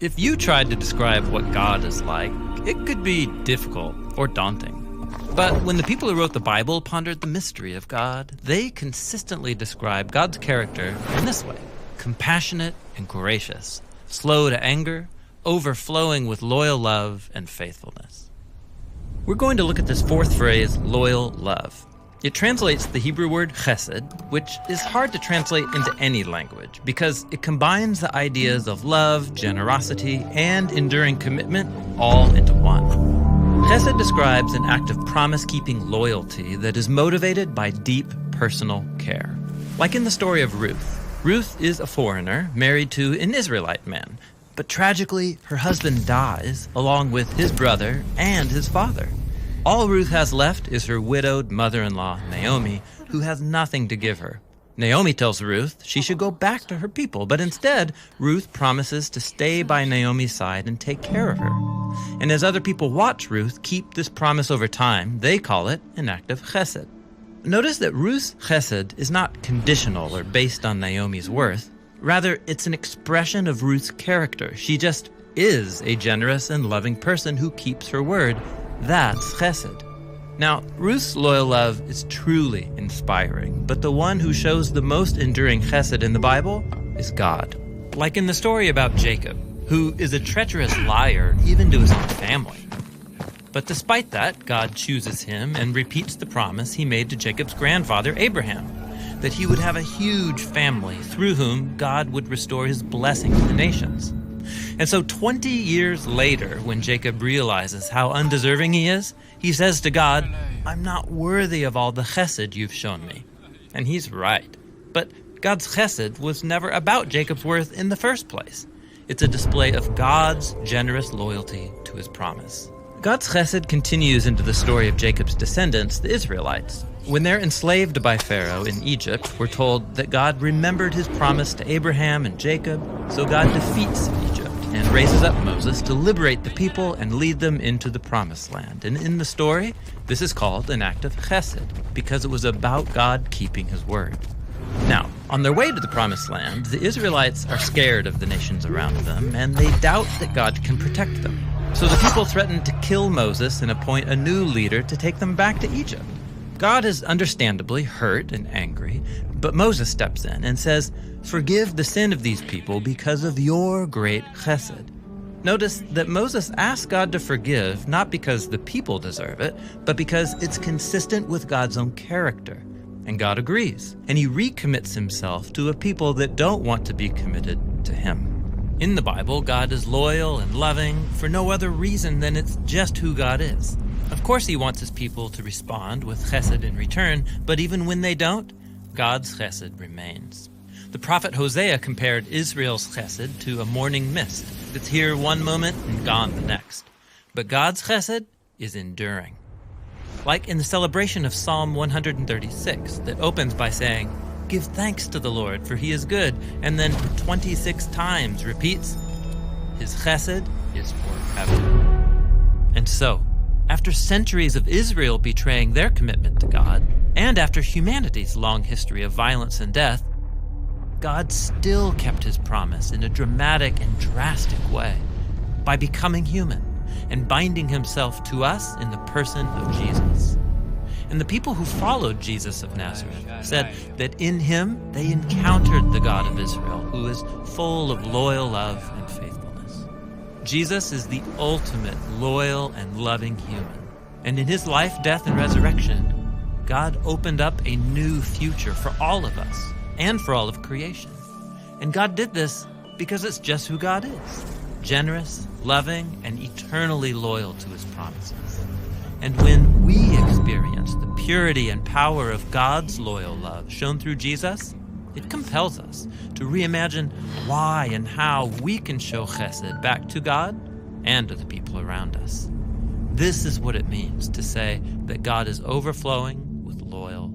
If you tried to describe what God is like, it could be difficult or daunting. But when the people who wrote the Bible pondered the mystery of God, they consistently describe God's character in this way: compassionate and gracious, slow to anger, overflowing with loyal love and faithfulness. We're going to look at this fourth phrase, loyal love. It translates the Hebrew word chesed, which is hard to translate into any language because it combines the ideas of love, generosity, and enduring commitment all into one. Chesed describes an act of promise-keeping loyalty that is motivated by deep personal care. Like in the story of Ruth. Ruth is a foreigner married to an Israelite man, but tragically, her husband dies along with his brother and his father. All Ruth has left is her widowed mother-in-law, Naomi, who has nothing to give her. Naomi tells Ruth she should go back to her people, but instead, Ruth promises to stay by Naomi's side and take care of her. And as other people watch Ruth keep this promise over time, they call it an act of chesed. Notice that Ruth's chesed is not conditional or based on Naomi's worth. Rather, it's an expression of Ruth's character. She just is a generous and loving person who keeps her word. That's chesed. Now, Ruth's loyal love is truly inspiring, but the one who shows the most enduring chesed in the Bible is God. Like in the story about Jacob, who is a treacherous liar even to his own family. But despite that, God chooses him and repeats the promise he made to Jacob's grandfather, Abraham, that he would have a huge family through whom God would restore his blessing to the nations. And so 20 years later, when Jacob realizes how undeserving he is, he says to God, "I'm not worthy of all the chesed you've shown me." And he's right. But God's chesed was never about Jacob's worth in the first place. It's a display of God's generous loyalty to his promise. God's chesed continues into the story of Jacob's descendants, the Israelites. When they're enslaved by Pharaoh in Egypt, we're told that God remembered his promise to Abraham and Jacob, so God defeats Egypt and raises up Moses to liberate the people and lead them into the promised land. And in the story, this is called an act of chesed because it was about God keeping his word. Now, on their way to the promised land, the Israelites are scared of the nations around them, and they doubt that God can protect them. So the people threaten to kill Moses and appoint a new leader to take them back to Egypt. God is understandably hurt and angry, but Moses steps in and says, "Forgive the sin of these people because of your great chesed." Notice that Moses asks God to forgive not because the people deserve it, but because it's consistent with God's own character. And God agrees, and he recommits himself to a people that don't want to be committed to him. In the Bible, God is loyal and loving for no other reason than it's just who God is. Of course, he wants his people to respond with chesed in return, but even when they don't, God's chesed remains. The prophet Hosea compared Israel's chesed to a morning mist that's here one moment and gone the next. But God's chesed is enduring. Like in the celebration of Psalm 136 that opens by saying, "Give thanks to the Lord, for he is good," and then 26 times repeats, "His chesed is forever." And so, after centuries of Israel betraying their commitment to God, and after humanity's long history of violence and death, God still kept his promise in a dramatic and drastic way by becoming human and binding himself to us in the person of Jesus. And the people who followed Jesus of Nazareth said that in him they encountered the God of Israel, who is full of loyal love and faithfulness. Jesus is the ultimate loyal and loving human. And in his life, death, and resurrection, God opened up a new future for all of us and for all of creation. And God did this because it's just who God is: generous, loving, and eternally loyal to his promises. And when we experience the purity and power of God's loyal love shown through Jesus, it compels us to reimagine why and how we can show chesed back to God and to the people around us. This is what it means to say that God is overflowing with loyal